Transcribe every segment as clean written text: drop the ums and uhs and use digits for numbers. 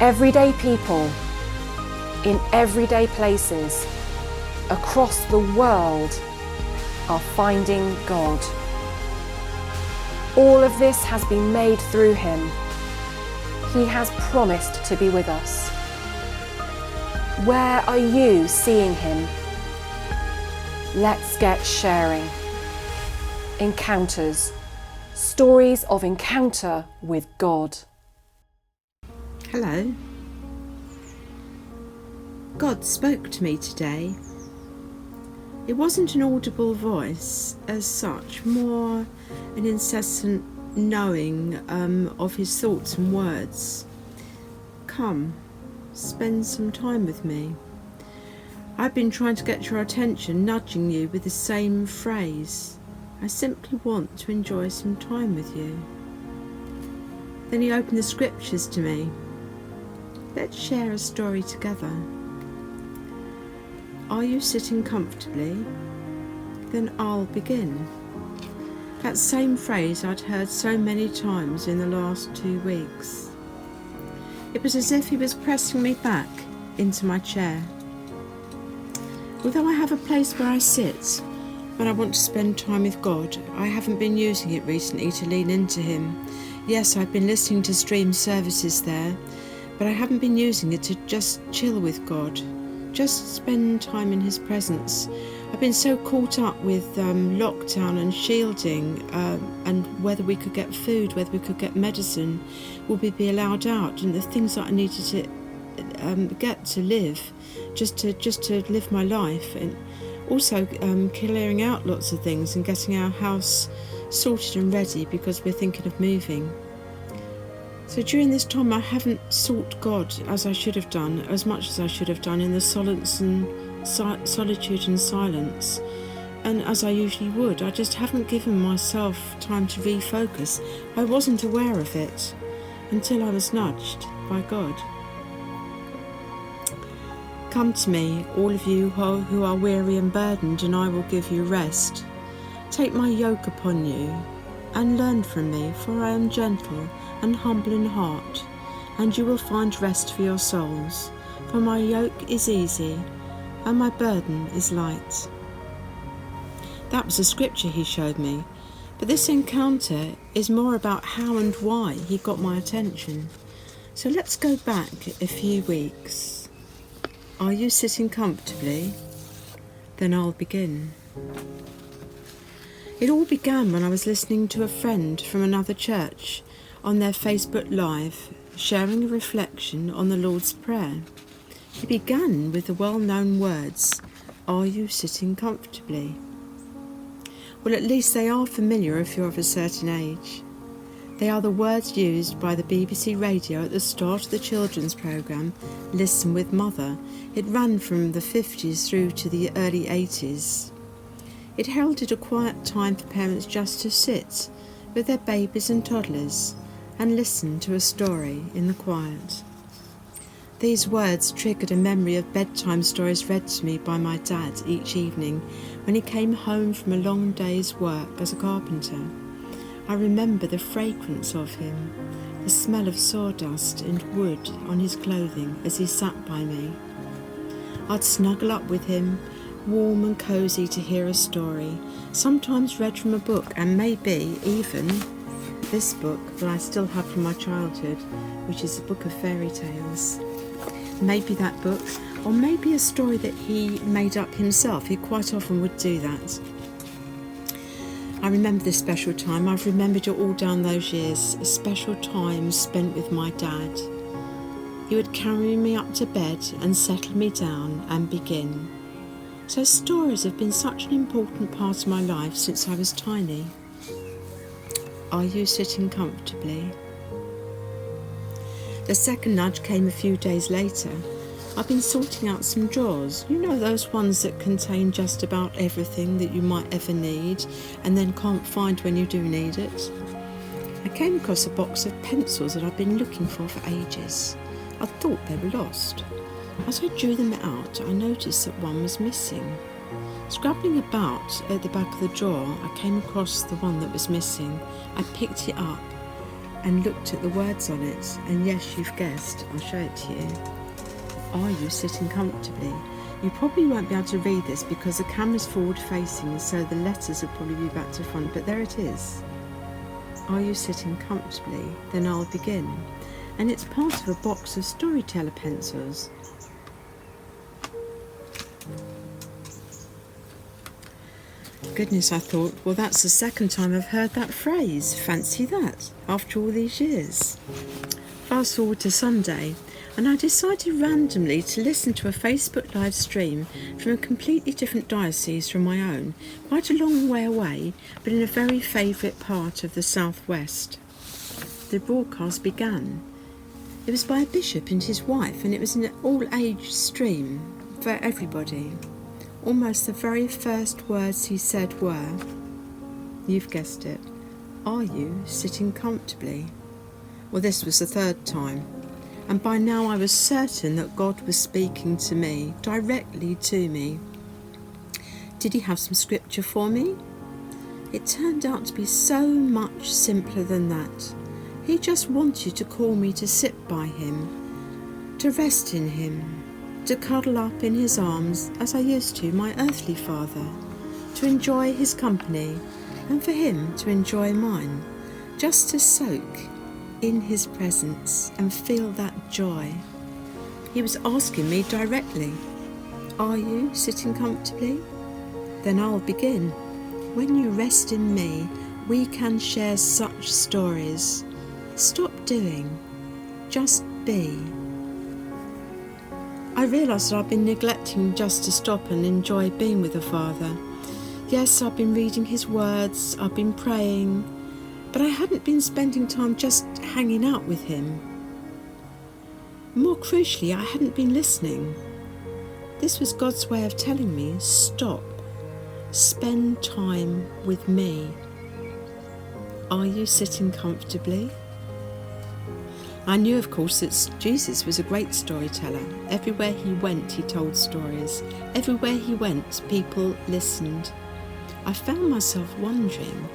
Everyday people in everyday places across the world are finding God. All of this has been made through him. He has promised to be with us. Where are you seeing him? Let's get sharing. Encounters. Stories of encounter with God. Hello. God spoke to me today. It wasn't an audible voice as such, more an incessant knowing of his thoughts and words. Come, spend some time with me. I've been trying to get your attention, nudging you with the same phrase. I simply want to enjoy some time with you. Then he opened the scriptures to me. Let's share a story together. Are you sitting comfortably? Then I'll begin. That same phrase I'd heard so many times in the last 2 weeks. It was as if he was pressing me back into my chair. Although I have a place where I sit when I want to spend time with God, I haven't been using it recently to lean into him. Yes, I've been listening to stream services there, but I haven't been using it to just chill with God, just spend time in his presence. I've been so caught up with lockdown and shielding and whether we could get food, whether we could get medicine, would we be allowed out, and the things that I needed to get to live, just to live my life, and also clearing out lots of things and getting our house sorted and ready because we're thinking of moving. So during this time I haven't sought God as I should have done, as much as I should have done, in the solace and solitude and silence, and as I usually would. I just haven't given myself time to refocus. I wasn't aware of it until I was nudged by God. Come to me, all of you who are weary and burdened, and I will give you rest. Take my yoke upon you and learn from me, for I am gentle and humble in heart, and you will find rest for your souls. For my yoke is easy and my burden is light. That was a scripture he showed me, but this encounter is more about how and why he got my attention. So let's go back a few weeks. Are you sitting comfortably? Then I'll begin. It all began when I was listening to a friend from another church on their Facebook Live, sharing a reflection on the Lord's Prayer. He began with the well-known words, "Are you sitting comfortably?" Well, at least they are familiar if you're of a certain age. They are the words used by the BBC Radio at the start of the children's programme, Listen with Mother. It ran from the 50s through to the early 80s. It heralded a quiet time for parents just to sit with their babies and toddlers and listen to a story in the quiet. These words triggered a memory of bedtime stories read to me by my dad each evening when he came home from a long day's work as a carpenter. I remember the fragrance of him, the smell of sawdust and wood on his clothing as he sat by me. I'd snuggle up with him, warm and cosy, to hear a story, sometimes read from a book, and maybe even this book that I still have from my childhood, which is a book of fairy tales. Maybe that book, or maybe a story that he made up himself. He quite often would do that. I remember this special time. I've remembered it all down those years, a special time spent with my dad. He would carry me up to bed and settle me down and begin. So stories have been such an important part of my life since I was tiny. Are you sitting comfortably? The second nudge came a few days later. I've been sorting out some drawers. You know, those ones that contain just about everything that you might ever need and then can't find when you do need it. I came across a box of pencils that I've been looking for ages. I thought they were lost. As I drew them out, I noticed that one was missing. Scrabbling about at the back of the drawer, I came across the one that was missing. I picked it up, and looked at the words on it, and yes, you've guessed, I'll show it to you. Are you sitting comfortably? You probably won't be able to read this because the camera's forward facing, so the letters will probably be back to front, but there it is. Are you sitting comfortably? Then I'll begin. And it's part of a box of storyteller pencils. Goodness, I thought, well, that's the second time I've heard that phrase. Fancy that, after all these years. Fast forward to Sunday, and I decided randomly to listen to a Facebook live stream from a completely different diocese from my own, quite a long way away, but in a very favourite part of the southwest. The broadcast began. It was by a bishop and his wife, and it was an all-age stream for everybody. Almost the very first words he said were, you've guessed it, are you sitting comfortably? Well, this was the third time, and by now I was certain that God was speaking to me, directly to me. Did he have some scripture for me? It turned out to be so much simpler than that. He just wanted to call me to sit by him, to rest in him, to cuddle up in his arms as I used to my earthly father, to enjoy his company, and for him to enjoy mine, just to soak in his presence and feel that joy. He was asking me directly, are you sitting comfortably? Then I'll begin. When you rest in me, we can share such stories. Stop doing, just be. I realised that I've been neglecting just to stop and enjoy being with the Father. Yes, I've been reading his words, I've been praying, but I hadn't been spending time just hanging out with him. More crucially, I hadn't been listening. This was God's way of telling me, stop, spend time with me. Are you sitting comfortably? I knew, of course, that Jesus was a great storyteller. Everywhere he went, he told stories. Everywhere he went, people listened. I found myself wondering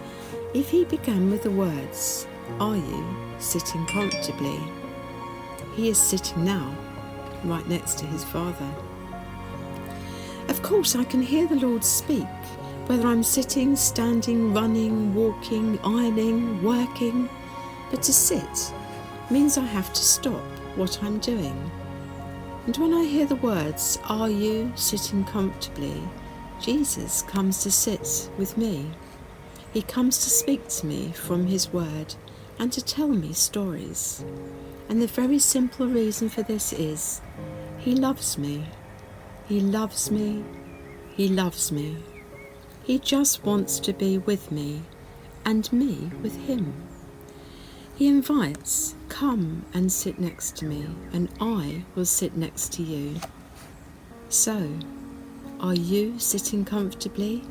if he began with the words, are you sitting comfortably? He is sitting now, right next to his Father. Of course, I can hear the Lord speak, whether I'm sitting, standing, running, walking, ironing, working. But to sit means I have to stop what I'm doing. And when I hear the words, are you sitting comfortably? Jesus comes to sit with me. He comes to speak to me from his word and to tell me stories. And the very simple reason for this is, he loves me. He loves me. He loves me. He just wants to be with me and me with him. He invites, come and sit next to me, and I will sit next to you. So, are you sitting comfortably?